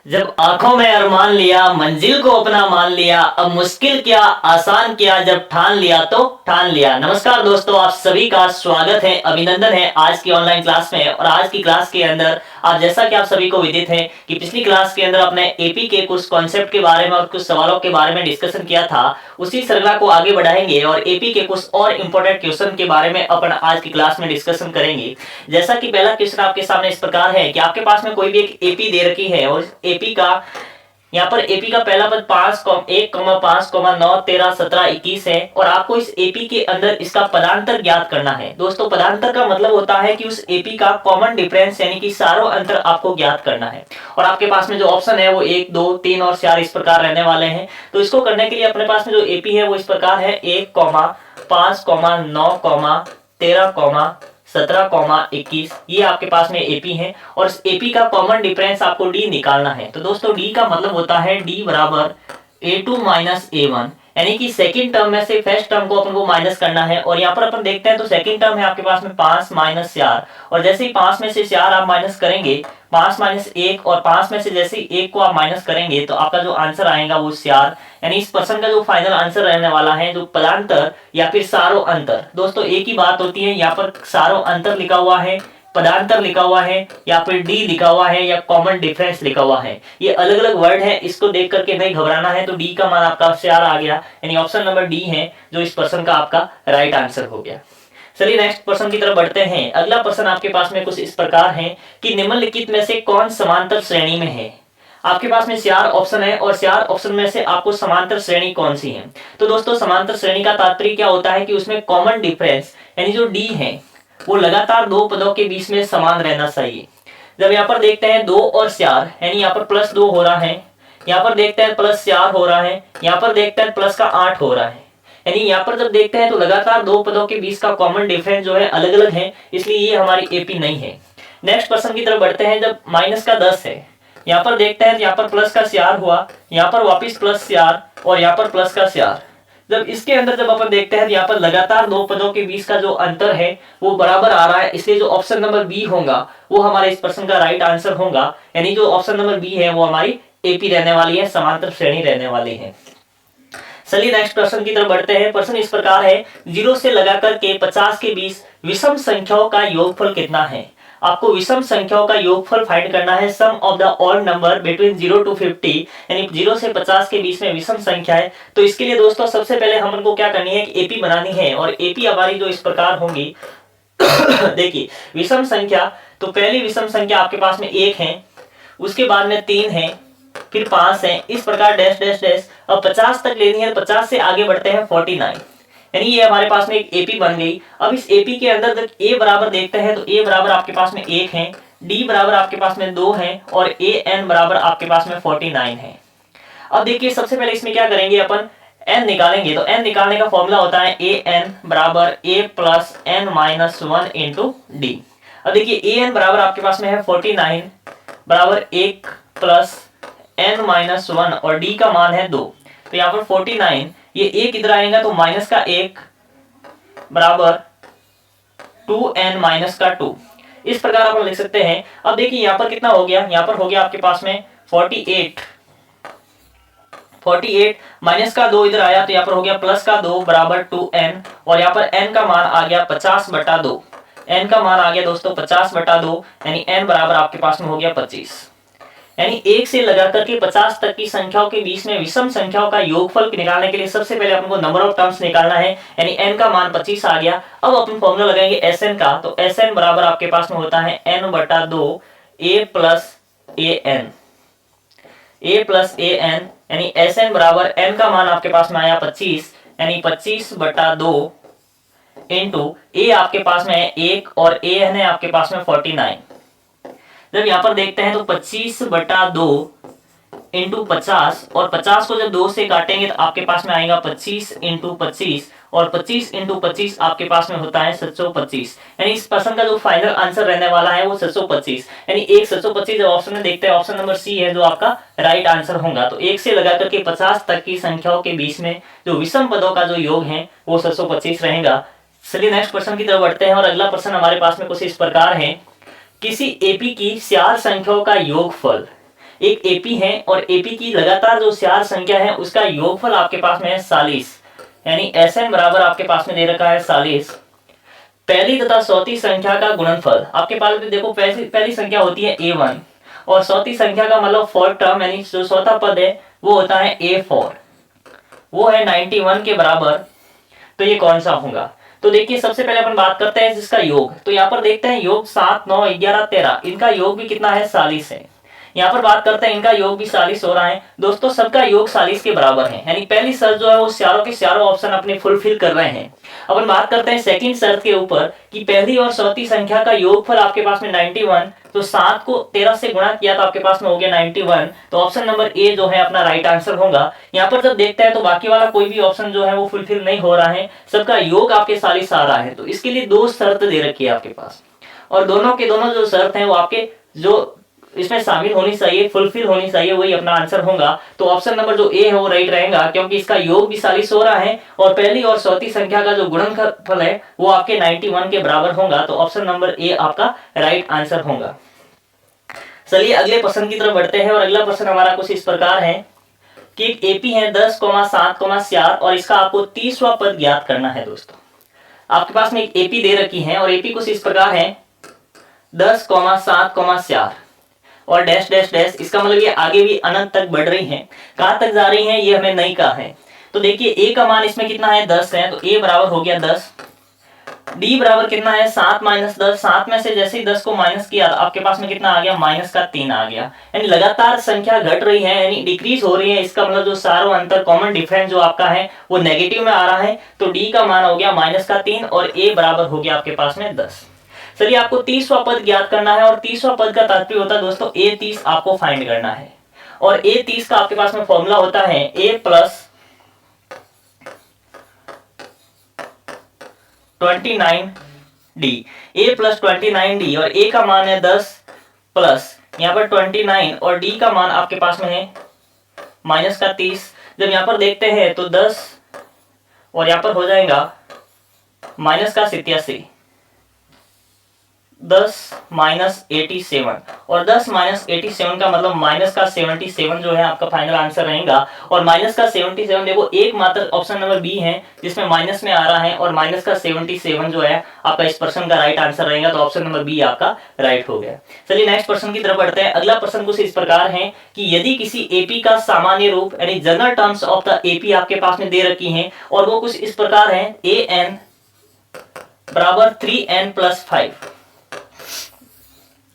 जब आंखों में अरमान लिया, मंजिल को अपना मान लिया, अब मुश्किल क्या आसान किया, जब ठान लिया तो ठान लिया। नमस्कार दोस्तों, आप सभी का स्वागत है, अभिनंदन है आज की ऑनलाइन क्लास में। और आज की क्लास के अंदर आज जैसा कि आप सभी को विदित है कि पिछली क्लास के अंदर अपने एपी के कुछ कॉन्सेप्ट के बारे में और कुछ सवालों के बारे में डिस्कशन किया था, उसी श्रृंखला को आगे बढ़ाएंगे और एपी के कुछ और इंपॉर्टेंट क्वेश्चन के बारे में अपन आज की क्लास में डिस्कशन करेंगे। जैसा कि पहला क्वेश्चन आपके सामने इस प्रकार है कि आपके पास में कोई भी एक एपी दे रखी है और एपी का यहाँ पर एपी का पहला पद 1,5,9,13,17,21 है और आपको इस एपी के अंदर इसका पदांतर ज्ञात करना है। दोस्तों, पदांतर का मतलब होता है कि उस एपी का कॉमन डिफरेंस यानी कि सारों अंतर आपको ज्ञात करना है। और आपके पास में जो ऑप्शन है वो 1, 2, 3 और 4 इस प्रकार रहने वाले हैं। तो इसको करने के लिए अपने पास में जो एपी है वो इस प्रकार है 1,5,9,13,17,21 ये आपके पास में एपी है और इस एपी का कॉमन डिफरेंस आपको डी निकालना है। तो दोस्तों, डी का मतलब होता है डी बराबर a2 माइनस a1, यानी कि सेकंड टर्म में से फर्स्ट टर्म को अपन को माइनस करना है। और यहाँ पर अपन देखते हैं तो सेकंड टर्म है आपके पास में 5 माइनस 4 और जैसे ही 5 में से 4 आप माइनस करेंगे, 5 माइनस 1 और 5 में से जैसे ही 1 को आप माइनस करेंगे तो आपका जो आंसर आएगा वो 4, यानी इस प्रश्न का जो फाइनल आंसर रहने वाला है जो पदांतर या फिर सारों अंतर। दोस्तों, एक ही बात होती है, यहाँ पर सारों अंतर लिखा हुआ है, पदांतर लिखा हुआ है या फिर डी लिखा हुआ है या कॉमन डिफरेंस लिखा हुआ है, ये अलग अलग वर्ड है, इसको देख करके नहीं घबराना है। तो डी का मान आपका 4 आ गया, यानी ऑप्शन नंबर डी है जो इस प्रश्न का आपका राइट आंसर हो गया। चलिए नेक्स्ट प्रश्न की तरफ बढ़ते हैं। अगला प्रश्न आपके पास में कुछ इस प्रकार है कि निम्नलिखित में से कौन समांतर श्रेणी में है। आपके पास में 4 ऑप्शन है और 4 ऑप्शन में से आपको समांतर श्रेणी कौन सी है। तो दोस्तों, समांतर श्रेणी का तात्पर्य क्या होता है कि उसमें कॉमन डिफरेंस यानी जो डी है वो लगातार दो पदों के बीच में समान रहना चाहिए। जब यहाँ पर देखते हैं 2 और 4 यानी यहाँ पर +2 हो रहा है, यहाँ पर देखते हैं +4 हो रहा है, यहाँ पर देखते हैं प्लस का 8 हो रहा है, यानी यहाँ पर जब देखते हैं तो लगातार दो पदों के बीच का कॉमन डिफरेंस जो है अलग अलग है, इसलिए ये हमारी एपी नहीं है। नेक्स्ट प्रश्न की तरफ बढ़ते हैं। जब माइनस का 10 है, यहाँ पर देखते हैं यहाँ पर प्लस का 4 हुआ, यहाँ पर वापिस +4 और यहाँ पर प्लस का 4। जब इसके अंदर जब अपन देखते हैं यहाँ पर लगातार दो पदों के बीच का जो अंतर है वो बराबर आ रहा है, इसलिए जो ऑप्शन नंबर बी होगा वो हमारे इस प्रश्न का राइट आंसर होगा, यानी जो ऑप्शन नंबर बी है वो हमारी एपी रहने वाली है, समांतर श्रेणी रहने वाली है। चलिए नेक्स्ट प्रश्न की तरफ बढ़ते हैं। प्रश्न इस प्रकार है, 0 से लगाकर के 50 के बीच विषम संख्याओं का योगफल कितना है। आपको विषम संख्याओं का योगफल फाइंड करना है, sum of the odd number between 0 to 50, यानी 0 से 50 के बीच में विषम संख्या है। तो इसके लिए दोस्तों सबसे पहले हमको क्या करनी है कि एपी बनानी है और एपी हमारी जो इस प्रकार होंगी देखिए विषम संख्या, तो पहली विषम संख्या आपके पास में 1 है, उसके बाद में 3 है, फिर 5 है, इस प्रकार डैश डैश डैश। अब 50 तक लेनी है, 50 से आगे बढ़ते हैं 49, यानी ये हमारे पास में एक एपी बन गई। अब इस एपी के अंदर जब ए बराबर देखते हैं तो ए बराबर आपके पास में 1 है, डी बराबर आपके पास में 2 है और ए एन बराबर आपके पास में 49 है। अब देखिए सबसे पहले इसमें क्या करेंगे, अपन एन निकालेंगे। तो एन निकालने का फॉर्मूला होता है ए एन बराबर A plus N minus 1 into D. अब देखिए ए एन बराबर आपके पास में है 49 बराबर 1 प्लस एन माइनस 1 और डी का मान है 2। तो यहाँ पर 49, ये एक इधर आएगा तो माइनस का 1 बराबर 2n माइनस का 2, इस प्रकार आप लिख सकते हैं। अब देखिए यहाँ पर कितना हो गया, यहाँ पर हो गया आपके पास में 48 माइनस का 2 इधर आया तो यहाँ पर हो गया प्लस का 2 बराबर 2n और यहाँ पर n का मान आ गया 50/2। n का मान आ गया दोस्तों 50/2, यानी n बराबर आपके पास में हो गया 25। यानी 1 से लगाकर के 50 तक की संख्याओं के बीच में विषम संख्याओं का योगफल निकालने के लिए सबसे पहले अपन को नंबर ऑफ टर्म्स निकालना है, यानी n का मान 25 आ गया। अब अपन फॉर्मूला लगाएंगे Sn का, तो Sn बराबर आपके पास में होता है n/2 a प्लस an, यानी Sn बराबर n का मान आपके पास में आया 25, यानी 25/2 इंटू a आपके पास में है 1 और an है आपके पास में 49। जब यहाँ पर देखते हैं तो 25/2 इंटू 50 और 50 को जब 2 से काटेंगे तो आपके पास में आएगा 25 इंटू 25 और 25 इंटू 25 आपके पास में होता है 725, यानी इस प्रश्न का जो फाइनल आंसर रहने वाला है वो 725, यानी 725 जब ऑप्शन में देखते हैं ऑप्शन नंबर सी है जो आपका राइट आंसर होगा। तो 1 से लगाकर के 50 तक की संख्याओं के बीच में जो विषम पदों का जो योग है वो 725 रहेगा। चलिए नेक्स्ट प्रश्न की तरफ बढ़ते हैं और अगला प्रश्न हमारे पास में कुछ इस प्रकार है, किसी एपी की 4 संख्याओं का योगफल एक एपी है और एपी की लगातार जो चार संख्या है उसका योगफल आपके पास में है 40, यानी Sn बराबर आपके पास में दे रखा है 40। पहली तथा चौथी संख्या का गुणनफल आपके पास में देखो, पहली संख्या होती है A1 और चौथी संख्या का मतलब फोर्थ टर्म यानी जो चौथा पद है वो होता है A4, वो है 91 के बराबर। तो ये कौन सा होगा? तो देखिए सबसे पहले अपन बात करते हैं जिसका योग। तो यहाँ पर देखते हैं योग 7, 9, 11, 13, इनका योग भी कितना है? 40 है। यहाँ पर बात करते हैं इनका योग भी 40 हो रहा है। दोस्तों सबका योग 40 के बराबर है, यानी पहली शर्त जो है वो चारों के चारों ऑप्शन अपने फुलफिल कर रहे हैं। अपन बात करते हैं सेकंड शर्त के ऊपर कि पहली और चौथी संख्या का योगफल आपके पास में 91, तो 7 को 13 से गुणा किया तो आपके पास में हो गया 91। तो ऑप्शन नंबर ए जो है अपना राइट आंसर होगा। यहाँ पर जब देखते हैं तो बाकी वाला कोई भी ऑप्शन जो है वो फुलफिल नहीं हो रहा है, सबका योग आपके 40 आ रहा है। तो इसके लिए दो शर्त दे रखी है आपके पास, और दोनों के दोनों जो शर्त है वो आपके जो इसमें शामिल होनी चाहिए, फुलफिल होनी चाहिए, वही अपना आंसर होगा। तो ऑप्शन नंबर जो ए है वो राइट रहेगा, क्योंकि इसका योग भी 40 हो रहा है और पहली और चौथी संख्या का जो गुणनफल है वो आपके 91 के बराबर होगा। तो ऑप्शन नंबर ए आपका राइट आंसर होगा। चलिए अगले प्रश्न की तरफ बढ़ते हैं, और अगला प्रश्न हमारा कुछ इस प्रकार है कि एक एपी है 10, 7, 4 और इसका आपको 30वां पद ज्ञात करना है। दोस्तों आपके पास में एक एपी दे रखी है और एपी कुछ इस प्रकार है 10, 7, 4 और डैश डैश डैश, इसका मतलब ये आगे भी अनंत तक बढ़ रही है। कहां तक जा रही है ये हमें नहीं कहा है। तो देखिए ए का मान इसमें कितना है? 10 है, तो ए बराबर हो गया 10। डी बराबर कितना है? 7 - 10। 7 में से जैसे ही 10 को माइनस किया आपके पास में कितना आ गया? -3 आ गया। यानी लगातार संख्या घट रही है, यानी डिक्रीज हो रही है। इसका मतलब जो सारों अंतर कॉमन डिफरेंस जो आपका है वो नेगेटिव में आ रहा है। तो डी का मान हो गया -3 और ए बराबर हो गया आपके पास में 10। चलिए आपको 30वां पद ज्ञात करना है, और 30वां पद का तात्पर्य होता है दोस्तों A30 आपको फाइंड करना है। और A30 का आपके पास में फॉर्मूला होता है A plus 29D, A plus 29D, और A का मान है 10 प्लस यहाँ पर 29 और D का मान आपके पास में है -30। जब यहाँ पर देखते हैं तो 10 और यहाँ पर हो जाएगा -87, 10 - 87, और 10 - 87 का मतलब -77 जो है आपका फाइनल आंसर रहेगा। और -77 देखो एकमात्र ऑप्शन नंबर बी है जिसमें माइनस में आ रहा है, और -77 जो है आपका इस प्रश्न का राइट आंसर रहेगा। तो ऑप्शन नंबर बी आपका राइट हो गया। चलिए नेक्स्ट प्रश्न की तरफ बढ़ते हैं। अगला प्रश्न कुछ इस प्रकार है कि यदि किसी एपी का सामान्य रूप यानी general terms of the AP आपके पास में दे रखी है, और वो कुछ इस प्रकार है an बराबर 3n+5,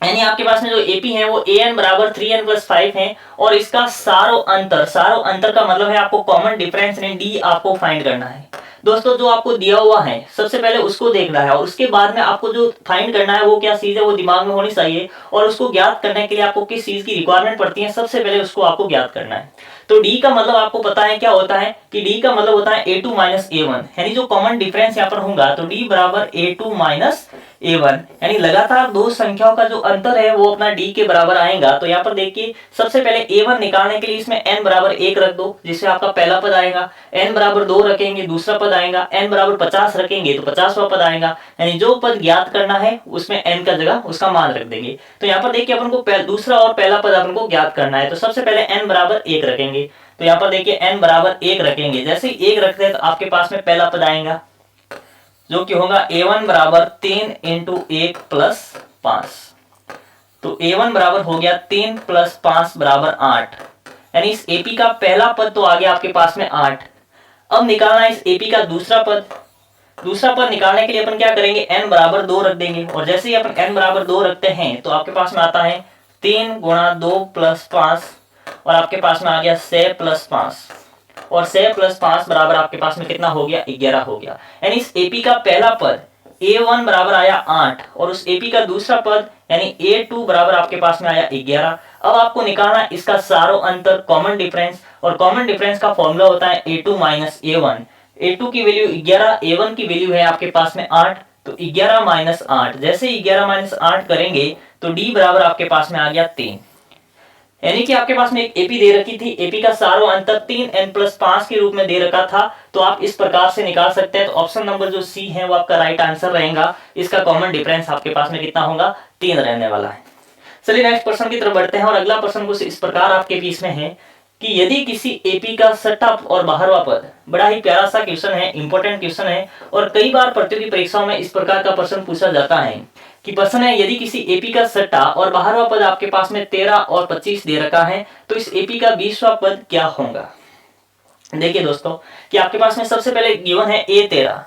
यानी आपके पास में जो एपी है वो an बराबर 3n+5 है, और इसका सारों अंतर का मतलब है आपको कॉमन डिफरेंस ने डी आपको फाइंड करना है। दोस्तों जो आपको दिया हुआ है सबसे पहले उसको देखना है, और उसके बाद में आपको जो फाइंड करना है वो क्या चीज है वो दिमाग में होनी चाहिए, और उसको ज्ञात करने के लिए आपको किस चीज की रिक्वायरमेंट पड़ती है सबसे पहले उसको आपको ज्ञात करना है। तो डी का मतलब आपको पता है क्या होता है कि डी का मतलब होता है a2 - a1, यानी जो कॉमन डिफरेंस यहाँ पर होगा तो डी बराबर a2 - a1, यानी लगातार दो संख्याओं का जो अंतर है वो अपना डी के बराबर आएगा। तो यहाँ पर देखिए सबसे पहले a1 निकालने के लिए इसमें n बराबर 1 रख दो, जिससे आपका पहला पद आएगा। n बराबर 2 रखेंगे दूसरा पद आएगा। n बराबर 50 रखेंगे तो 50वां पद आएगा। यानी जो पद ज्ञात करना है उसमें n का जगह उसका मान रख देंगे। तो यहाँ पर देखिए अपन को दूसरा और पहला पद अपन को ज्ञात करना है, तो सबसे पहले n बराबर 1 रखेंगे। तो यहाँ पर देखिए n बराबर 1 रखेंगे, जैसे ही 1 रखते हैं तो आपके पास में पहला पद आएगा जो कि होगा a1 बराबर 3 × 1 + 5। तो a1 बराबर हो गया 3 + 5 बराबर 8, यानी इस एपी का पहला पद तो आ गया आपके पास में 8। अब निकालना है इस एपी का दूसरा पद निकालने के लिए अपन क्या करेंगे, n बराबर 2 रख देंगे, और जैसे ही अपन n बराबर 2 रखते हैं तो आपके पास में आता है 3 × 2 + 5, और आपके पास में आ गया 6 + 5, और 6 + 5 बराबर आपके पास में कितना हो गया, 11 हो गया। यानी इस एपी का पहला पद a1 बराबर आया 8, और उस एपी का दूसरा पद यानी a2 बराबर आपके पास में आया 11। अब आपको निकालना है इसका सारों अंतर कॉमन डिफरेंस, और कॉमन डिफरेंस का फॉर्मूला होता है a2 - a1। a2 की वैल्यू 11, a1 की वैल्यू है आपके पास में 8, तो 11 - 8, जैसे 11 - 8 करेंगे तो d बराबर आपके पास में आ गया 3। यानी कि आपके पास में एक एपी दे रखी थी, एपी का सारों अंतर 3n+5 के रूप में दे रखा था, तो आप इस प्रकार से निकाल सकते हैं। तो ऑप्शन नंबर जो सी है वो आपका राइट आंसर रहेगा। इसका कॉमन डिफरेंस आपके पास में कितना होगा, 3 रहने वाला है। चलिए नेक्स्ट प्रश्न की तरफ बढ़ते हैं और अगला प्रश्न कुछ इस प्रकार आपके बीच में है कि यदि किसी एपी का सट्टा और बाहरवा पद, बड़ा ही प्यारा सा क्वेश्चन है, इंपॉर्टेंट क्वेश्चन है और कई बार प्रतियोगी परीक्षाओं में इस प्रकार का प्रश्न पूछा जाता है कि प्रश्न है यदि किसी एपी का सट्टा और बाहरवा पद आपके पास में 13 और 25 दे रखा है तो इस एपी का 20वां पद क्या होगा। देखिए दोस्तों कि आपके पास में सबसे पहले गिवन है A13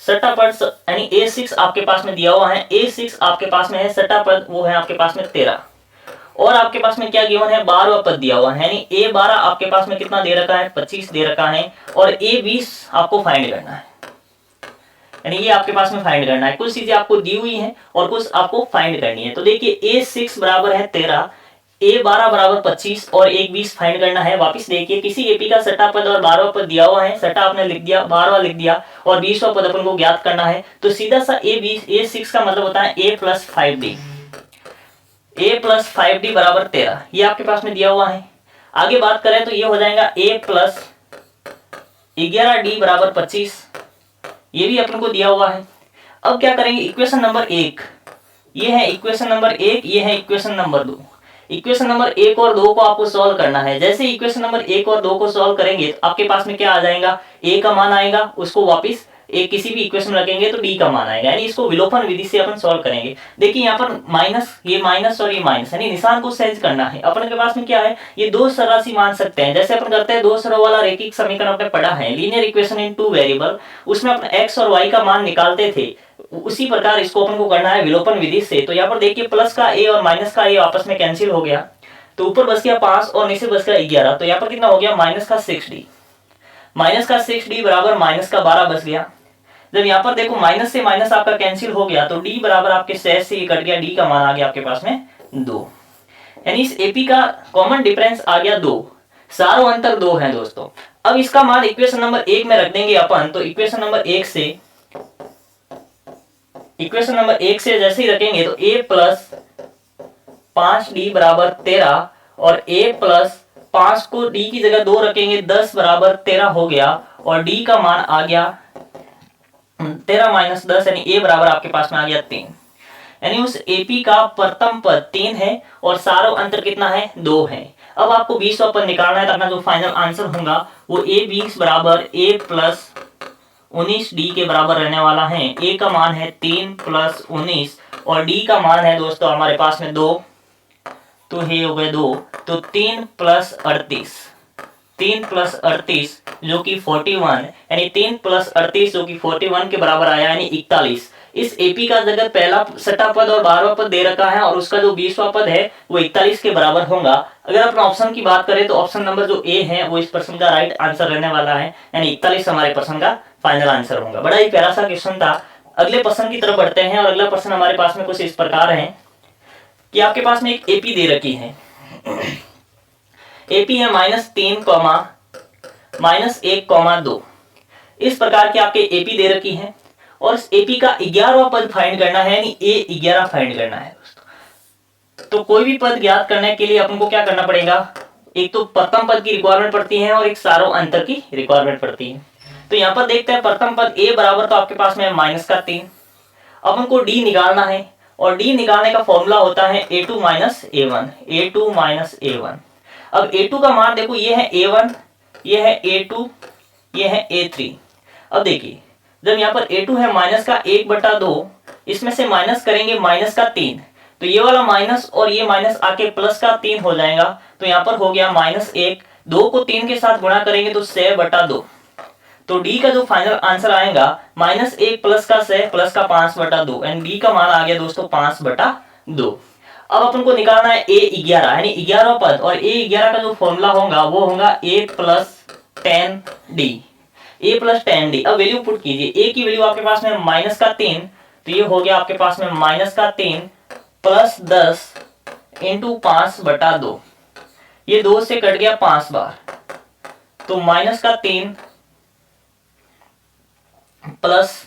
सट्टा पद यानी A6 आपके पास में दिया हुआ है, A6 आपके पास में है सट्टा पद, वो है आपके पास में 13 और आपके पास में क्या गिवन है 12वां पद दिया हुआ है, यानी A12 आपके पास में कितना दे रखा है 25 दे रखा है और A20 आपको फाइंड करना है, यानी ये आपके पास में फाइंड करना है। कुछ चीजें आपको दी हुई हैं और कुछ आपको फाइंड करनी है। तो देखिए A6 बराबर है 13, A12 बराबर 25 और एक 20 फाइंड करना है। वापिस देखिए किसी एपी का सट्टा पद और 12वां पद दिया हुआ है, सट्टा आपने लिख दिया, 12वां लिख दिया और 20वां पद अपन को ज्ञात करना है। तो सीधा सा A6 का मतलब होता है A + 5D, A + 5D बराबर 13, ये आपके पास में दिया हुआ है। आगे बात करें तो ये हो जाएगा A + 11D बराबर 25, ये भी अपन को दिया हुआ है। अब क्या करेंगे, इक्वेशन नंबर 1 ये है इक्वेशन नंबर 1, ये है इक्वेशन नंबर 2। इक्वेशन नंबर 1 और 2 को आपको सॉल्व करना है। जैसे इक्वेशन नंबर 1 और 2 को सॉल्व करेंगे तो आपके पास में क्या आ जाएगा, a का मान आएगा, उसको वापस एक किसी भी इक्वेशन में रखेंगे तो d का मान आएगा, यानी इसको विलोपन विधि से अपन सॉल्व करेंगे। देखिए यहाँ पर माइनस, ये माइनस और ये माइनस, यानी निशान को चेंज करना है। अपन के पास में क्या है, ये दो राशि मान सकते हैं, जैसे अपन करते हैं दो चरों वाला रैखिक समीकरण आपने पढ़ा है, लीनियर इक्वेशन इन 2 वेरिएबल, उसमें अपन x और y का मान निकालते थे, उसी प्रकार इसको अपन को करना है विलोपन विधि से। तो यहाँ पर देखिए प्लस का a और माइनस का a आपस में कैंसिल हो गया, तो ऊपर बच गया 5 और नीचे बच गया 11, तो यहाँ पर कितना हो गया माइनस का 6d, माइनस का 6d बराबर माइनस का 12 बच गया। जब यहाँ पर देखो माइनस से माइनस आपका कैंसिल हो गया तो d बराबर आपके शेष से ये कट गया, d का मान आ गया आपके पास में 2, यानी इस एपी का कॉमन डिफरेंस आ गया 2, सारों अंतर 2 है दोस्तों। अब इसका मान इक्वेशन नंबर 1 में रख देंगे अपन, तो इक्वेशन नंबर 1 से जैसे ही रखेंगे तो a + 5d बराबर 13 और a + 5 को d की जगह 2 रखेंगे, 10 बराबर 13 हो गया और d का मान आ गया 13 - 10, यानी a बराबर आपके पास में आ गया 3, यानी उस एपी का प्रथम पद 3 है और सारों अंतर कितना है 2 है। अब आपको 20वां पद निकालना है, तो अपना जो फाइनल आंसर होगा वो A20 बराबर a + 19d के बराबर रहने वाला है। a का मान है 3 + 19 और d का मान है दोस्तों हमारे पास में 2, तो हे हो गए 2, तो 3 + 38 जो कि 41, यानी 3 + 38 जो कि 41 के बराबर आया, यानी 41। इस एपी का जगह पहला सट्टा पद और 12वां पद दे रखा है और उसका जो 20वां पद है वो 41 के बराबर होगा। अगर अपन ऑप्शन की बात करें तो ऑप्शन नंबर जो ए है वो इस प्रश्न का राइट आंसर रहने वाला है, यानी 41 हमारे प्रश्न का फाइनल आंसर होगा। बड़ा ही प्यारा सा क्वेश्चन था। अगले प्रश्न की तरफ बढ़ते हैं और अगला प्रश्न हमारे पास में कुछ इस प्रकार है कि आपके पास में एक एपी दे रखी है, एपी है -3, -1, 2, इस प्रकार की आपके एपी दे रखी है और इस एपी का 11वां पद फाइंड करना है, यानी A11 फाइंड करना है दोस्तों। तो कोई भी पद ज्ञात करने के लिए अपन को क्या करना पड़ेगा, एक तो प्रथम पद की रिक्वायरमेंट पड़ती है और एक सारों अंतर की रिक्वायरमेंट पड़ती है। तो यहाँ पर देखते हैं प्रथम पद a बराबर, तो आपके पास में -3, अपन को d निकालना है और d निकालने का फॉर्मूला होता है A2 - A1। अब A2 का मान देखो, ये है A1, ये है A2, ये है A3। अब देखिए जब यहाँ पर A2 है -1/2, इसमें से माइनस करेंगे -3, तो ये वाला माइनस और ये माइनस आके +3 हो जाएगा, तो यहाँ पर हो गया -1, 2 को 3 के साथ गुणा करेंगे तो 6/2, तो d का जो फाइनल आंसर आएगा -1 + का 6 + का 5/2, एंड d का मान आ गया दोस्तों 5/2। अब अपन को निकालना है A11, यानी 11वां पद, और A11 का जो फॉर्मूला होगा वो होगा a + 10d। अब वैल्यू पुट कीजिए, a की वैल्यू आपके पास में -3, तो ये हो गया आपके पास में -3 + 10 × 5/2, ये 2 से कट गया 5 बार, तो -3 +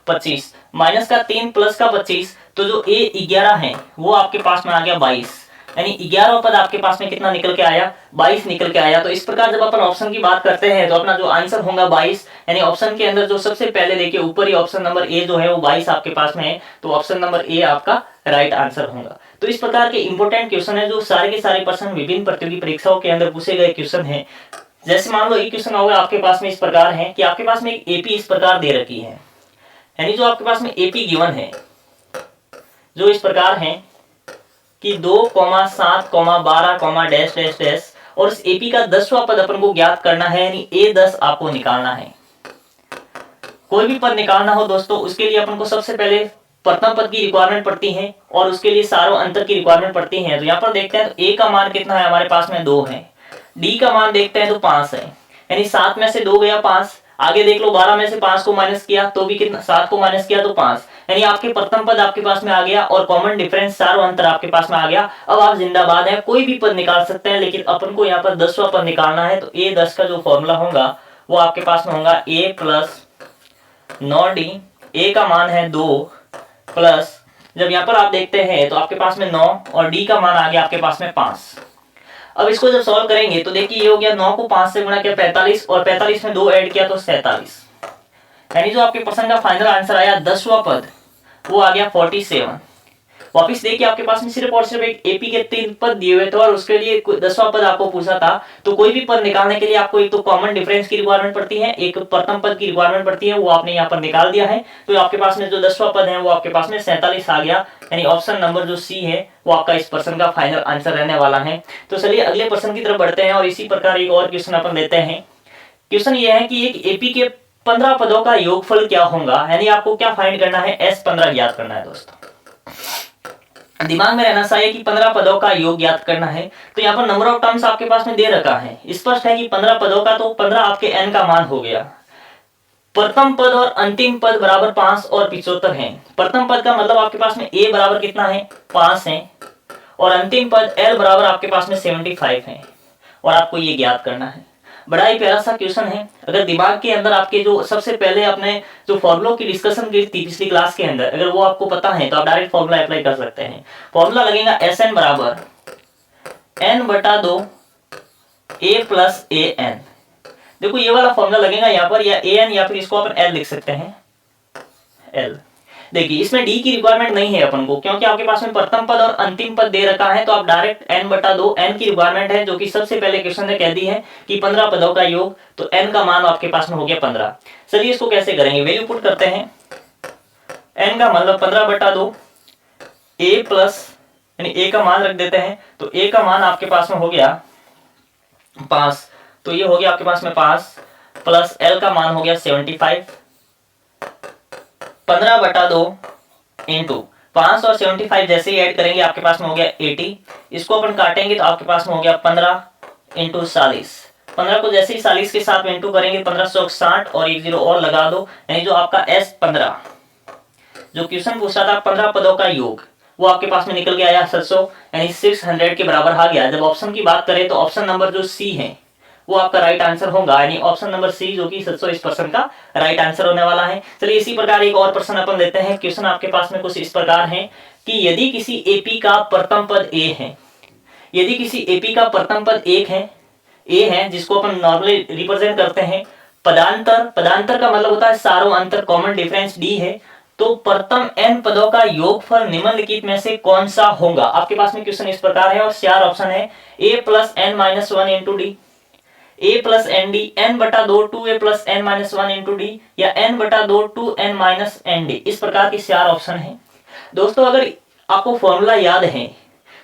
25, -3 + का 25, तो जो A11 है वो आपके पास में आ गया 22, यानी 11वां पद आपके पास में कितना निकल के आया, 22 निकल के आया। तो इस प्रकार जब अपन ऑप्शन की बात करते हैं तो अपना जो आंसर होगा 22, यानी ऑप्शन के अंदर जो सबसे पहले देखिए ऊपर ही ऑप्शन नंबर ए जो है वो 22 आपके पास में है, तो ऑप्शन नंबर ए आपका राइट आंसर होगा। तो इस प्रकार के इंपॉर्टेंट क्वेश्चन है जो सारे के सारे पर्सन विभिन्न प्रतियोगी परीक्षाओं के अंदर पूछे गए क्वेश्चन है। जैसे मान लो एक क्वेश्चन होगा आपके पास में इस प्रकार है कि आपके पास में एक एपी इस प्रकार दे रखी है, यानी जो आपके पास में एपी गिवन है जो इस प्रकार है कि 2,7,12, डैश डैश डैश, और इस एपी का 10वां पद अपन को ज्ञात करना है, यानी A10 आपको निकालना है। कोई भी पद निकालना हो दोस्तों उसके लिए अपन को सबसे पहले प्रथम पद की रिक्वायरमेंट पड़ती है और उसके लिए सारों अंतर की रिक्वायरमेंट पड़ती है। तो यहाँ पर देखते हैं तो A का मान कितना है हमारे पास में 2 है, D का मान देखते हैं तो 5 है, यानी 7 में से 2 गया 5, आगे देख लो 12 में से 5 को माइनस किया तो भी कितना, 7 को माइनस किया तो 5, यानी आपके प्रथम पद आपके पास में आ गया और कॉमन डिफरेंस सारों अंतर आपके पास में आ गया। अब आप जिंदाबाद है, कोई भी पद निकाल सकते हैं, लेकिन अपन को यहाँ पर 10वां पद निकालना है। तो A10 का जो फॉर्मूला होगा वो आपके पास में होगा A प्लस 9D, A का मान है 2 प्लस, जब यहाँ पर आप देखते हैं तो आपके पास में 9 और D का मान आ गया आपके पास में 5। अब इसको जब सॉल्व करेंगे तो देखिए ये हो गया 9 को 5 से गुणा किया 45 और 45 में 2 ऐड किया तो 47, यानी जो आपके प्रश्न का फाइनल आंसर आया 10वां पद वो आ गया 47। वापिस देखिए आपके पास में सिर्फ और सिर्फ एक एपी के 3 पद दिए हुए थे और उसके लिए 10वां पद आपको पूछा था। तो कोई भी पद निकालने के लिए आपको एक तो कॉमन डिफरेंस की रिक्वायरमेंट पड़ती है, एक प्रथम पद की रिक्वायरमेंट पड़ती है, वो आपने यहाँ पर निकाल दिया है। तो आपके पास में जो 10वां पद है वो आपके पास में 47 आ गया, यानी ऑप्शन नंबर जो सी है वो आपका इस प्रश्न का फाइनल आंसर रहने वाला है। तो चलिए अगले प्रश्न की तरफ बढ़ते हैं और इसी प्रकार एक और क्वेश्चन अपन लेते हैं। क्वेश्चन ये है कि एक एपी के 15 पदों का योगफल क्या होगा, यानी आपको क्या फाइंड करना है, S15 ज्ञात करना है। दोस्तों दिमाग में रहना चाहिए कि 15 पदों का योग ज्ञात करना है। तो यहाँ पर नंबर ऑफ टर्म्स आपके पास में दे रखा है, स्पष्ट है कि 15 पदों का, तो 15 आपके n का मान हो गया। प्रथम पद और अंतिम पद बराबर 5 और 75 है। प्रथम पद का मतलब आपके पास में a बराबर कितना है 5 है और अंतिम पद l बराबर आपके पास में 75 है और आपको ये ज्ञात करना है। बड़ा ही प्यारा सा क्वेश्चन है। अगर दिमाग के अंदर आपके जो सबसे पहले आपने जो फॉर्मूलों की डिस्कशन की थी पिछली क्लास के अंदर, अगर वो आपको पता है तो आप डायरेक्ट फॉर्मूला अप्लाई कर सकते हैं। फॉर्मूला लगेगा Sn बराबर n/2 a प्लस an। देखो ये वाला फॉर्मूला लगेगा यहाँ पर, या an या फिर इसको अपन l लिख सकते हैं l। देखिए इसमें d की रिक्वायरमेंट नहीं है अपन को, क्योंकि आपके पास में प्रथम पद और अंतिम पद दे रखा है। तो आप डायरेक्ट n/2 n की रिक्वायरमेंट है, जो कि सबसे पहले क्वेश्चन ने कह दी है कि 15 पदों का योग, तो n का मान आपके पास में हो गया 15। चलिए इसको कैसे करेंगे, वैल्यू पुट करते हैं। n का मतलब 15/2 a प्लस, यानी a का मान रख देते हैं, तो a का मान आपके पास में हो गया 5, तो ये हो गया आपके पास में 5 प्लस l का मान हो गया 75। 15/2 इंटू 5 और 75 जैसे ही ऐड करेंगे आपके पास में हो गया 80। इसको अपन काटेंगे तो आपके पास में हो गया 15 इंटू 40। 15 को जैसे ही 40 के साथ में इंटू करेंगे 1560 और एक जीरो और लगा दो, यानी जो आपका S15 जो क्वेश्चन पूछा था 15 पदों का योग, वो आपके पास में निकल के आया 700, यानी 600 के बराबर आ गया। जब ऑप्शन की बात करें तो ऑप्शन नंबर जो सी है वो आपका राइट आंसर होगा, यानी ऑप्शन नंबर सी जो कि 700 इस प्रश्न का राइट आंसर होने वाला है। चलिए इसी प्रकार एक और प्रश्न अपन लेते हैं। क्वेश्चन आपके पास में कुछ इस प्रकार है कि यदि किसी एपी का प्रथम पद a है, यदि किसी एपी का प्रथम पद a है जिसको अपन नॉर्मली रिप्रेजेंट करते हैं पदांतर, पदांतर का मतलब होता है सारों अंतर, कॉमन डिफरेंस d है, तो प्रथम n पदों का योगफल निम्नलिखित में से कौन सा होगा। आपके पास में क्वेश्चन इस प्रकार है और 4 ऑप्शन है, a plus n-1 into D, a plus N D, n/2 2a plus n-1 into D, या n/2 2n minus N D. इस प्रकार के 4 ऑप्शन हैं। दोस्तों अगर आपको फॉर्मूला याद है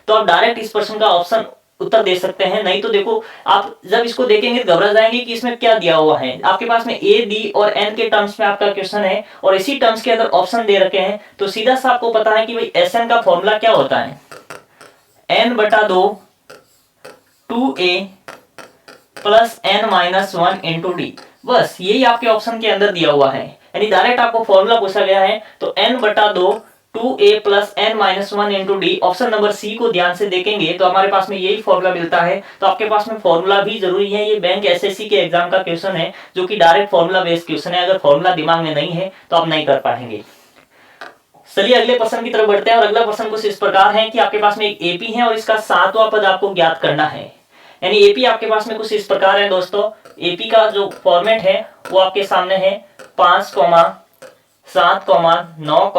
तो आप डायरेक्ट इस प्रश्न का ऑप्शन उत्तर दे सकते हैं, नहीं तो देखो आप जब इसको देखेंगे तो घबरा जाएंगे कि इसमें क्या दिया हुआ है। आपके पास में a, d और n के टर्म्स में आपका क्वेश्चन है और इसी टर्म्स के अंदर ऑप्शन दे रखे हैं, तो सीधा सा आपको पता है कि भाई Sn का फॉर्मूला क्या होता है, n/2 2a plus n-1 into D. बस यही आपके ऑप्शन के अंदर दिया हुआ है, यानी डायरेक्ट आपको फॉर्मूला पूछा गया है, तो n/2 2a plus n-1 into D. Option number C को ध्यान से देखेंगे तो हमारे पास में यही फॉर्मूला मिलता है। तो आपके पास में फॉर्मूला भी जरूरी है, ये बैंक एसएससी के एग्जाम का क्वेश्चन है जो कि डायरेक्ट फॉर्मूला बेस्ड क्वेश्चन है। अगर फॉर्मूला दिमाग में नहीं है तो आप नहीं कर पाएंगे। चलिए अगले प्रश्न की तरफ बढ़ते हैं और अगला प्रश्न कुछ इस प्रकार है कि आपके पास में एक एपी है और इसका 7वां पद आपको ज्ञात करना है, यानी एपी आपके पास में कुछ इस प्रकार है। दोस्तों एपी का जो फॉर्मेट है वो आपके सामने है 5, 7, 9,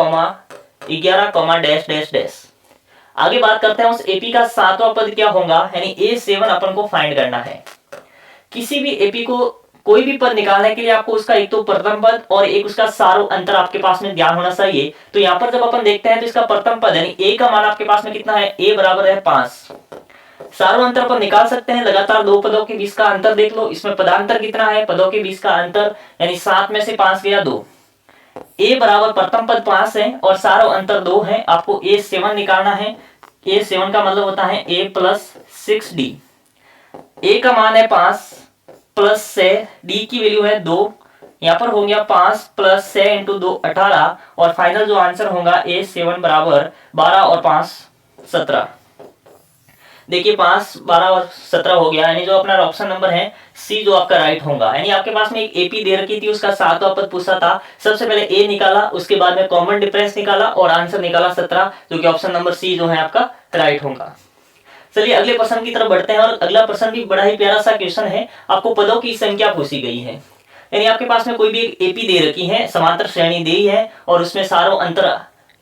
11 डैश डैश डैश। आगे बात करते हैं उस एपी का सातवां पद क्या होगा, यानी A7 अपन को फाइंड करना है। किसी भी एपी को कोई भी पद निकालने के लिए आपको उसका एक तो प्रथम पद और एक उसका सारो अंतर आपके पास में ज्ञान होना चाहिए। तो यहाँ पर जब अपन देखते हैं तो इसका प्रथम पद यानी a का मान आपके पास में कितना है, a बराबर है 5। सारो अंतर अपन निकाल सकते हैं, लगातार दो पदों के बीच का अंतर देख लो, इसमें पदांतर कितना है, पदों के बीच का अंतर यानी 7 में से 5 गया 2। a बराबर प्रथम पद 5 है और सारो अंतर 2 है, आपको A7 निकालना है। A7 का मतलब होता है a प्लस 6d। a का मान है 5 प्लस 6, d की वैल्यू है 2, यहाँ पर हो गया 5 प्लस 6 इंटू 2 18 और फाइनल जो आंसर होगा A7 बराबर 12 और 5 17। देखिए 5 12 और 17 हो गया, यानी जो अपना ऑप्शन नंबर है सी जो आपका राइट होगा। यानी आपके पास में एक एपी दे रखी थी, उसका सातवां पद पूछा था, सबसे पहले ए निकाला, उसके बाद में कॉमन डिफरेंस निकाला और आंसर निकाला 17, जो कि ऑप्शन नंबर सी जो है आपका राइट होगा। चलिए अगले प्रश्न की तरफ बढ़ते हैं और अगला प्रश्न भी बड़ा ही प्यारा सा क्वेश्चन है। आपको पदों की संख्या पूछी गई है, यानी आपके पास में कोई भी एक एपी दे रखी है, समांतर श्रेणी दी है और उसमें सारो अंतर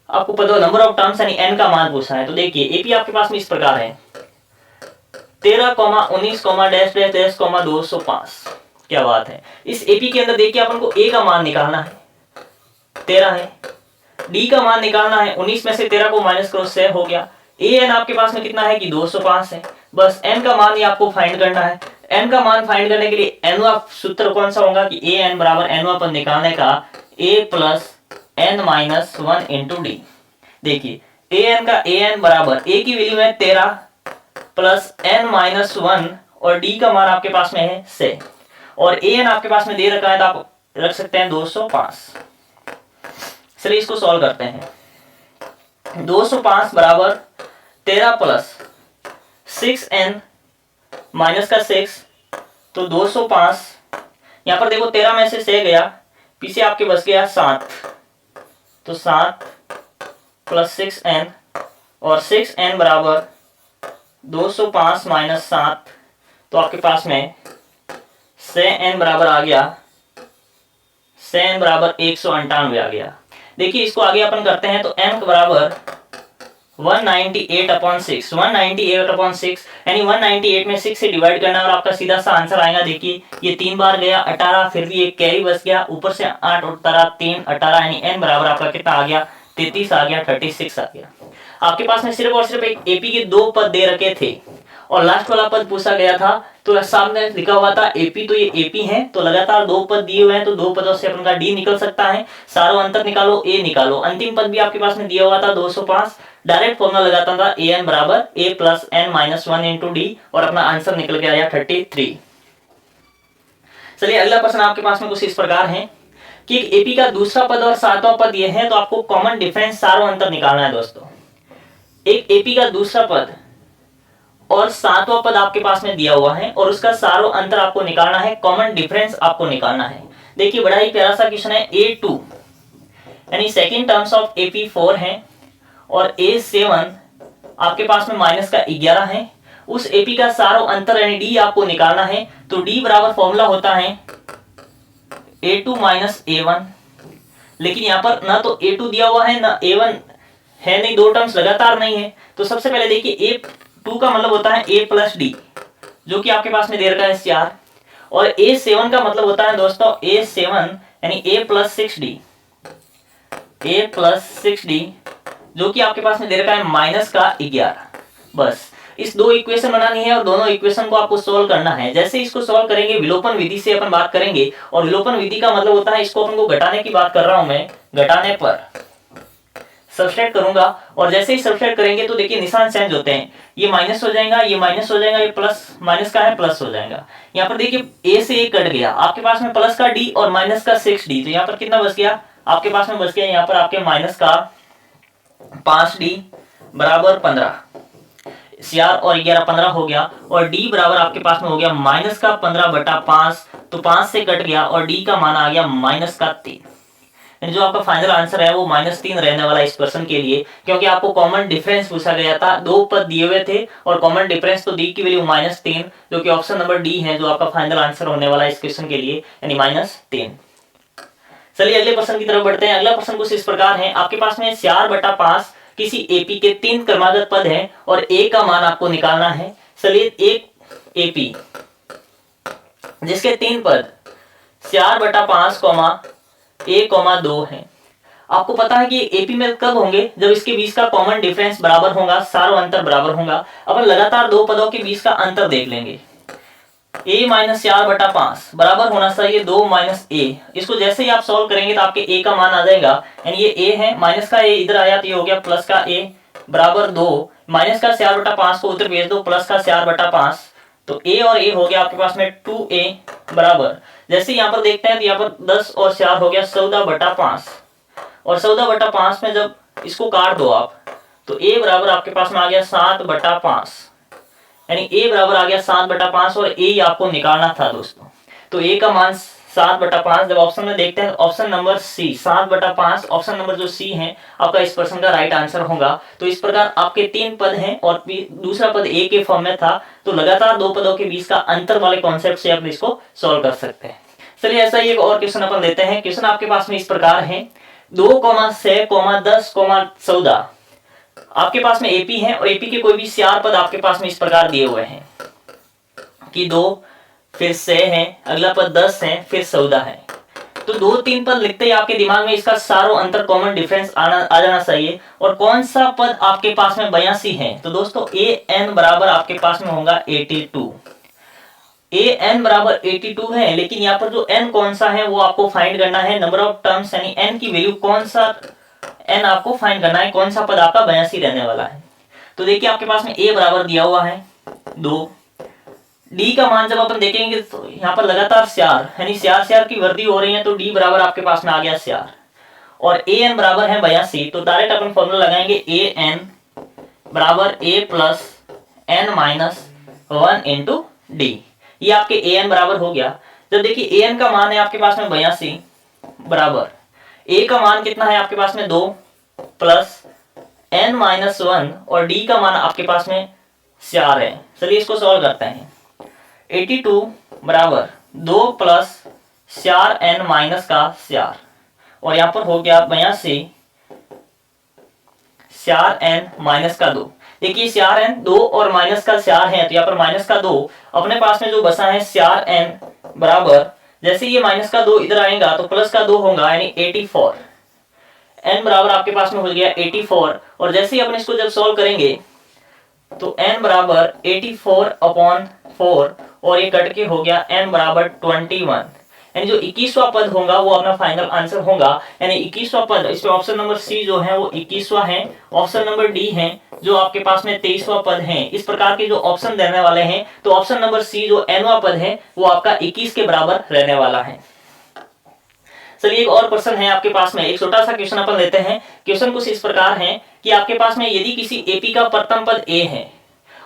आपको पदों नंबर ऑफ टर्म्स यानी एन का मान पूछा है। तो देखिए एपी आपके पास में इस प्रकार है 13, 19, डैश डैश डैश 205। क्या बात है। इस एपी के अंदर देखिए अपन को ए का मान निकालना है, 13 है, डी का मान निकालना है, 19 में से 13 को माइनस करो 6 हो गया। ए एन आपके पास में कितना है कि 205 है। बस एन का मान ही आपको फाइंड करना है। एन का मान फाइंड करने के लिए एनवा सूत्र कौन सा होगा कि ए एन बराबर एनवा पद निकालने का A plus N minus 1 into D. देखिए ए एन का ए एन बराबर ए की वैल्यू है 13 प्लस एन माइनस 1 और डी का मान आपके पास में है 6 और ए एन आपके पास में दे रखा है तो आप रख सकते हैं 205। चलिए इसको सॉल्व करते हैं। 205 बराबर 13 प्लस 6n माइनस का 6 तो 205। यहां पर देखो 13 में से 6 गया, पीछे आपके बच गया 7, तो 7 प्लस 6n और 6n बराबर 205 माइनस 7, तो आपके पास में 6n बराबर आ गया, 6n बराबर 198 आ गया। देखिए इसको आगे अपन करते हैं तो n बराबर 198/6, 198/6 यानी 198 में 6 से डिवाइड करना और आपका सीधा सा आंसर आएगा। देखिए ये 3 बार गया 18, फिर भी एक कैरी बच गया, ऊपर से 8 और 3 18 यानी n बराबर आपका कितना आ गया 33 आ गया, 36 आ गया। आपके पास में सिर्फ और सिर्फ एक एपी के 2 पद दे रखे थे और लास्ट वाला पद पूछा गया था, तो सामने लिखा हुआ था एपी, तो ये एपी है, तो लगातार 2 पद दिए हुए हैं तो 2 पदों से अपन का डी निकल सकता है। सारो अंतर निकालो, ए निकालो, अंतिम पद भी आपके पास में दिया हुआ था 205। डायरेक्ट फॉर्मूला लगाता था ए एन बराबर A plus N minus 1 into D और अपना आंसर निकल के आया 33। चलिए अगला प्रश्न आपके पास में कुछ इस प्रकार है कि एक एपी का दूसरा पद और सातवां पद ये है, तो आपको कॉमन डिफरेंस सारो अंतर निकालना है। दोस्तों एक एपी का दूसरा पद और सातवां पद आपके पास में दिया हुआ है और उसका सारो अंतर आपको निकालना है, कॉमन डिफरेंस आपको निकालना है। देखिए बड़ा ही प्यारा सा क्वेश्चन है। A2 यानी सेकंड टर्म्स ऑफ AP4 है और A7 आपके पास में माइनस का 11 है, उस एपी का सारो अंतर यानी डी आपको निकालना है। तो डी बराबर फॉर्मूला होता है A2 माइनस A1, लेकिन यहाँ पर ना तो A2 दिया हुआ है ना A1 है, नहीं, 2 टर्म्स लगातार नहीं है। तो सबसे पहले देखिए A2 का मतलब होता है A प्लस डी, जो कि आपके पास में दे रखा है 4, और A7 का मतलब होता है दोस्तों A7 यानी A plus 6D, A plus 6D जो कि आपके पास में दे रखा है माइनस का 11। बस इस 2 इक्वेशन बनानी है और दोनों इक्वेशन को आपको सोल्व करना है। जैसे इसको सोल्व करेंगे विलोपन विधि से अपन बात करेंगे, और विलोपन विधि का मतलब होता है, इसको अपन को घटाने की बात कर रहा हूं मैं, घटाने पर सब्सट्रैक्ट करूंगा और जैसे ही सब्सट्रैक्ट करेंगे तो देखिए निशान चेंज होते हैं, ये माइनस हो जाएगा, ये माइनस हो जाएगा, ये प्लस माइनस का है प्लस हो जाएगा। यहाँ पर देखिए a से a कट गया, आपके पास में प्लस का d और माइनस का 6d, तो यहाँ पर कितना बच गया आपके पास में, बच गया यहाँ पर आपके माइनस का 5d बराबर 15, 4 और 11 15 हो गया, और d बराबर आपके पास में हो गया माइनस का 15/5, तो 5 से कट गया और d का मान आ गया माइनस का 3। जो आपका फाइनल आंसर है वो -3 रहने वाला इस प्रश्न के लिए, क्योंकि आपको कॉमन डिफरेंस पूछा गया था, 2 पद दिए हुए थे और कॉमन डिफरेंस तो डी की वैल्यू -3, जो कि ऑप्शन नंबर डी है जो आपका फाइनल आंसर होने वाला इस क्वेश्चन के लिए, यानी -3। चलिए अगले प्रश्न की तरफ बढ़ते हैं। अगला प्रश्न कुछ इस प्रकार है, आपके पास में 4/5 किसी एपी के 3 क्रमागत पद हैं और ए का मान आपको निकालना है। चलिए एक एपी जिसके 3 पद 4/5 a, 2 है। आपको पता है कि एपी में कब होंगे, जब इसके बीच का कॉमन डिफरेंस बराबर होगा, सारों अंतर बराबर होगा। अपन लगातार दो पदों के बीच का अंतर देख लेंगे। a माइनस 4/5 बराबर होना चाहिए 2 माइनस a। इसको जैसे ही आप सॉल्व करेंगे तो आपके a का मान आ जाएगा, यानी ये a है, माइनस का a इधर आया तो ये हो गया प्लस का a बराबर 2, माइनस का 4/5 को उधर भेज दो, प्लस का 4/5, तो a और a हो गया आपके पास में 2a बराबर। जैसे यहाँ पर देखते हैं तो यहाँ पर 10 और 4 हो गया 14/5, और 14/5 में जब इसको काट दो आप तो a बराबर आपके पास में आ गया 7/5, यानी a बराबर आ गया 7/5 और a आपको निकालना था दोस्तों। तो a का मान 7/5 जब ऑप्शन में देखते हैं, option number C 7/5, option number जो सी है आपका इस प्रश्न का राइट आंसर होगा। तो इस प्रकार आपके 3 पद हैं और दूसरा पद a के फॉर्म में था, तो लगातार दो पदों के बीच का अंतर वाले कॉन्सेप्ट से आप इसको सॉल्व कर सकते हैं। चलिए ऐसा ही एक और क्वेश्चन अपन लेते हैं। क्वेश्चन आपके पास में इस प्रकार है, 2, 6, 10, 14 आपके पास में एपी है और एपी के कोई भी 4 पद आपके पास में इस प्रकार दिए हुए हैं कि 2 फिर 6 है, अगला पद 10 है, फिर 14 है। तो 2, 3 पद लिखते ही आपके दिमाग में इसका सारों अंतर कॉमन डिफरेंस आ जाना चाहिए। और कौन सा पद आपके पास में 82 है, तो दोस्तों ए एन बराबर आपके पास में होगा 82। ए एन बराबर 82 है, लेकिन यहाँ पर जो एन कौन सा है वो आपको फाइंड करना है, नंबर ऑफ टर्म्स यानी एन की वैल्यू कौन सा एन आपको फाइंड करना है, कौन सा पद आपका 82 रहने वाला है। तो देखिए आपके पास में ए बराबर दिया हुआ है 2, डी का मान जब अपन देखेंगे तो यहाँ पर लगातार 4 यानी 4 की वृद्धि हो रही है, तो डी बराबर आपके पास में आ गया 4 और ए एन बराबर है 82। तो डायरेक्ट अपन फॉर्मूला लगाएंगे ए एन बराबर A plus N minus 1 into D. ये आपके ए एन बराबर हो गया। जब देखिए ए एन का मान है आपके पास में 82 बराबर ए का मान कितना है आपके पास में 2 प्लस एन माइनस 1 और डी का मान आपके पास में 4 है। चलिए इसको सॉल्व करते हैं। 82 बराबर 2 प्लस 4 एन माइनस का 4 और यहाँ पर हो गया 82 4 एन माइनस का 2। देखिए 4 एन 2 और माइनस का 4 है, तो यहाँ पर माइनस का 2 अपने पास में जो बचा है 4 एन बराबर, जैसे ये माइनस का 2 इधर आएगा तो प्लस का 2 होगा यानी 84। n बराबर आपके पास में हो गया 84 और जैसे ही अपन इसको जब सॉल्व करेंगे तो n बराबर 84/4 और ये कट के हो गया n बराबर 21, यानी जो 21वां पद होगा वो अपना फाइनल आंसर होगा। यानी 21वां पद, इसमें ऑप्शन नंबर सी जो है वो 21वां है, ऑप्शन नंबर डी है जो आपके पास में 23वां पद है। इस प्रकार के जो ऑप्शन देने वाले हैं तो ऑप्शन नंबर सी जो nवां पद है वो आपका 21 के बराबर रहने वाला है। चलिए एक और प्रश्न है आपके पास में, एक छोटा सा क्वेश्चन अपन लेते हैं। क्वेश्चन कुछ इस प्रकार है कि आपके पास में यदि किसी एपी का प्रथम पद ए है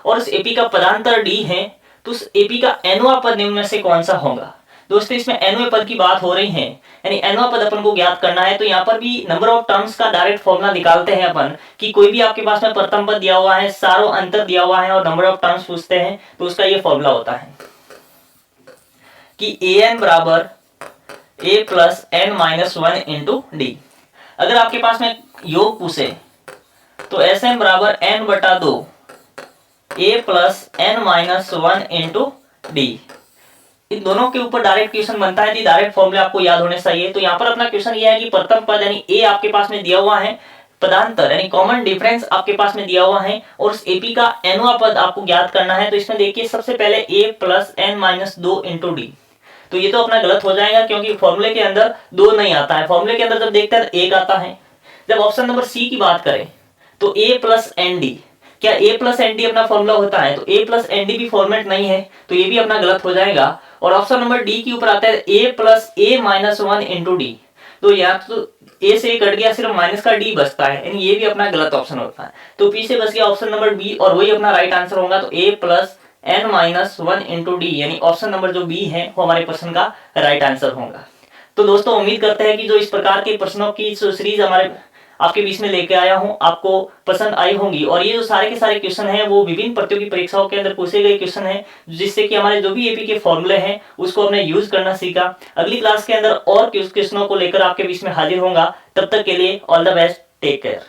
और उस एपी का पदांतर डी है, तो उस एपी का एनवां पद निम्न में से कौन सा होगा। दोस्तों इसमें एनवें पद की बात हो रही है, यानी एनवां पद अपन को ज्ञात करना है। तो यहाँ पर भी नंबर ऑफ टर्म्स का डायरेक्ट फॉर्मूला निकालते हैं अपन कि कोई भी आपके पास में प्रथम पद दिया हुआ है, सारों अंतर दिया हुआ है और नंबर ऑफ टर्म्स पूछते हैं, तो उसका ये फॉर्मूला होता है कि ए एन बराबर A plus N minus 1 into D. अगर आपके पास में योग पूछे तो एस एन बराबर एन बटा 2 A plus N minus 1 into D. इन दोनों के ऊपर डायरेक्ट क्वेश्चन बनता है, डायरेक्ट फॉर्मूले आपको याद होने चाहिए। तो यहाँ पर अपना क्वेश्चन ये है कि प्रथम पद यानी ए आपके पास में दिया हुआ है, पदांतर यानी कॉमन डिफरेंस आपके पास में दिया हुआ है और उस एपी का एनवां पद आपको ज्ञात करना है। तो इसमें देखिए सबसे पहले A plus N minus 2 into D, तो ये तो अपना गलत हो जाएगा क्योंकि फॉर्मूले के अंदर 2 नहीं आता है। फॉर्मूले के अंदर जब देखते हैं तो 1 आता है। जब ऑप्शन नंबर सी की बात करें तो ए प्लस एन डी, क्या ए प्लस एन डी अपना फॉर्मूला होता है, तो ए प्लस एन डी भी फॉर्मेट नहीं है, तो ये भी अपना गलत हो जाएगा। और ऑप्शन नंबर डी के ऊपर आता है ए प्लस ए माइनस 1 इंटू डी, तो यहाँ तो ए से कट गया, सिर्फ माइनस का डी बचता है, यानी ये भी अपना गलत ऑप्शन होता है। तो पी से बच गया ऑप्शन नंबर बी और वही अपना राइट आंसर होगा। तो A plus N minus 1 into D, यानी ऑप्शन नंबर जो बी है वो हमारे प्रश्न का राइट आंसर होगा। तो दोस्तों उम्मीद करते हैं कि जो इस प्रकार के प्रश्नों की जो सीरीज हमारे आपके बीच में लेके आया हूँ, आपको पसंद आई होंगी। और ये जो सारे के सारे क्वेश्चन हैं वो विभिन्न प्रतियोगी परीक्षाओं के अंदर पूछे गए क्वेश्चन हैं, जिससे कि हमारे जो भी एपी के फॉर्मूले हैं उसको हमने यूज करना सीखा। अगली क्लास के अंदर और क्वेश्चनों को लेकर आपके बीच में हाजिर होगा। तब तक के लिए all the best, take care.